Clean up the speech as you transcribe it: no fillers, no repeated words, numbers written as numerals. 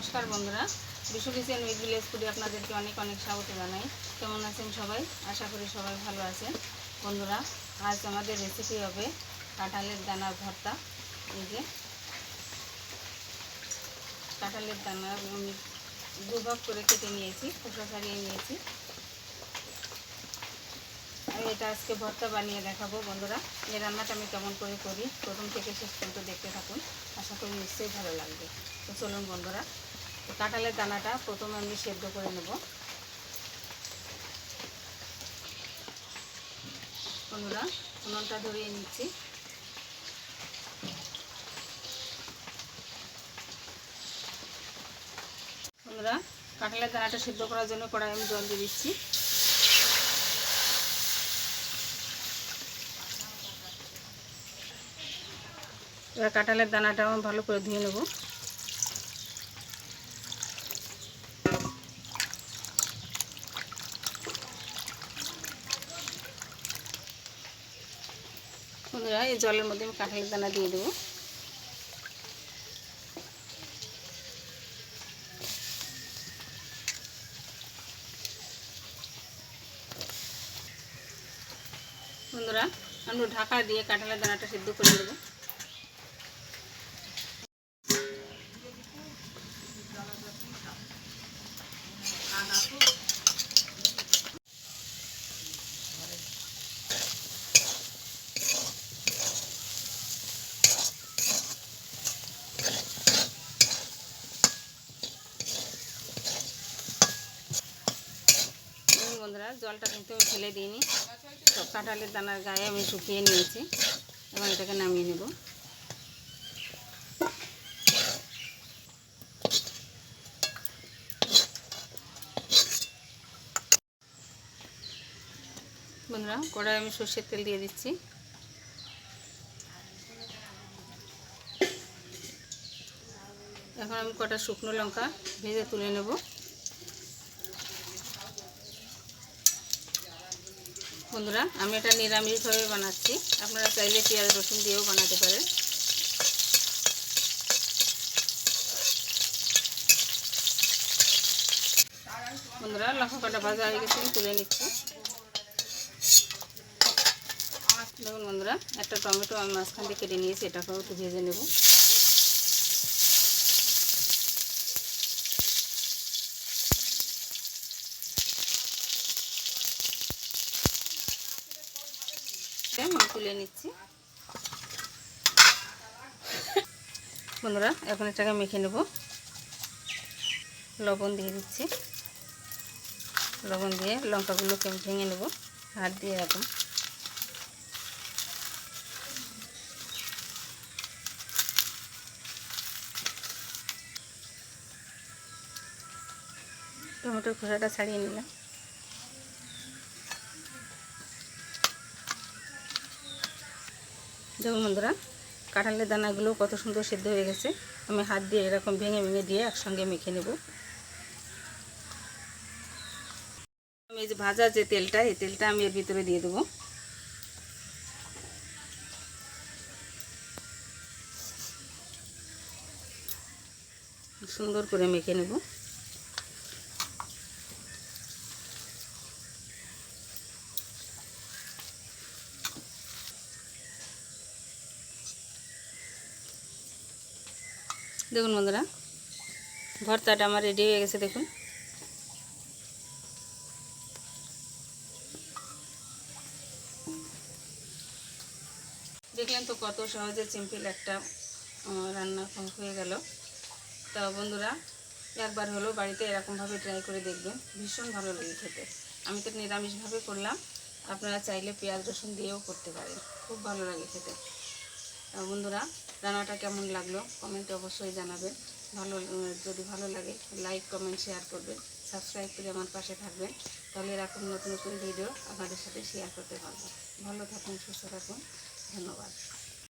নমস্কার বন্ধুরা, Bishu kitchen with village ফুডে আপনাদেরকে অনেক অনেক স্বাগত জানাই। কেমন আছেন সবাই? আশা করি সবাই ভালো আছেন। বন্ধুরা, আজ আমাদের রেসিপি হবে কাঁঠালের দানার ভর্তা। এই যে কাঁঠালের দানা আমি দুভাগ করে কেটে নিয়েছি, খোসা ছাড়িয়ে নিয়েছি। আমি এটা আজকে ভর্তা বানিয়ে দেখাবো। বন্ধুরা, এই রান্নাটা আমি কেমন করে করি প্রথম থেকে শেষ পর্যন্ত দেখতে থাকুন, আশা করি নিশ্চয়ই ভালো লাগবে। তো চলুন বন্ধুরা, কাঁঠালের দানাটা প্রথমে আমি সেদ্ধ করে নেব। বন্ধুরা, উনুনটা ধরিয়ে নিচ্ছি। বন্ধুরা, কাঁঠালের দানাটা সেদ্ধ করার জন্য কড়াই আমি জল দিয়ে দিচ্ছি। এবার কাঁঠালের দানাটা আমি ভালো করে ধুয়ে নেব। বন্ধুরা, এই জলের মধ্যে আমি কাঁঠালের দানা দিয়ে দেবো। বন্ধুরা, আমি ঢাকা দিয়ে কাঁঠালের দানাটা সেদ্ধ করে দেবো। বন্ধুরা, জলটা কিন্তু আমি ফেলে দিইনি, সব কাঁঠালের দানার গায়ে আমি শুকিয়ে নিয়েছি। এবং এটাকে নামিয়ে নেব। বন্ধুরা, কড়াই আমি সর্ষের তেল দিয়ে দিচ্ছি। এখন আমি কটা শুকনো লঙ্কা ভেজে তুলে নেব। বন্ধুরা, আমি এটা নিরামিষভাবে বানাচ্ছি, আপনারা চাইলে পেঁয়াজ রসুন দিয়েও বানাতে পারেন। বন্ধুরা, লঙ্কা কটা ভাজা হয়ে গেছে, তুলে নিচ্ছি। দেখুন বন্ধুরা, একটা টমেটো আমি মাঝখান দিয়ে কেটে নিয়েছি, এটাকেও একটু ভেজে নেব। আমি তুলে নিচ্ছি। বন্ধুরা, এখন এটাকে মেখে নেব। লবণ দিয়ে দিচ্ছি। লবণ দিয়ে লঙ্কাগুলোকে ভেঙে নেব হাত দিয়ে এরকম। টমেটোর খোসাটা ছাড়িয়ে নিলাম। দেখুন বন্ধুরা, কাঁঠালের দানাগুলো কত সুন্দর সেদ্ধ হয়ে গেছে। আমি হাত দিয়ে এরকম ভেঙে ভেঙে দিয়ে একসঙ্গে মেখে নেব। আমি এই যে ভাজা যে তেলটা, এই তেলটা আমি এর ভিতরে দিয়ে দেবো। সুন্দর করে মেখে নেব। দেখুন বন্ধুরা, ভর্তাটা আমার রেডি হয়ে গেছে। দেখুন, দেখলেন তো কত সহজে সিম্পল একটা রান্না হয়ে গেল। তা বন্ধুরা, একবার হলো বাড়িতে এরকমভাবে ট্রাই করে দেখবেন, ভীষণ ভালো লাগে খেতে। আমি তো নিরামিষভাবে করলাম, আপনারা চাইলে পেঁয়াজ রসুন দিয়েও করতে পারেন, খুব ভালো লাগে খেতে। বন্ধুরা, রান্নাটা কেমন লাগলো কমেন্টে অবশ্যই জানাবেন। যদি ভালো লাগে লাইক কমেন্ট শেয়ার করবেন, সাবস্ক্রাইব করে আমার পাশে থাকবেন। তাহলে এরকম নতুন নতুন ভিডিও আপনাদের সাথে শেয়ার করতে পারবো। ভালো থাকুন, সুস্থ থাকুন, ধন্যবাদ।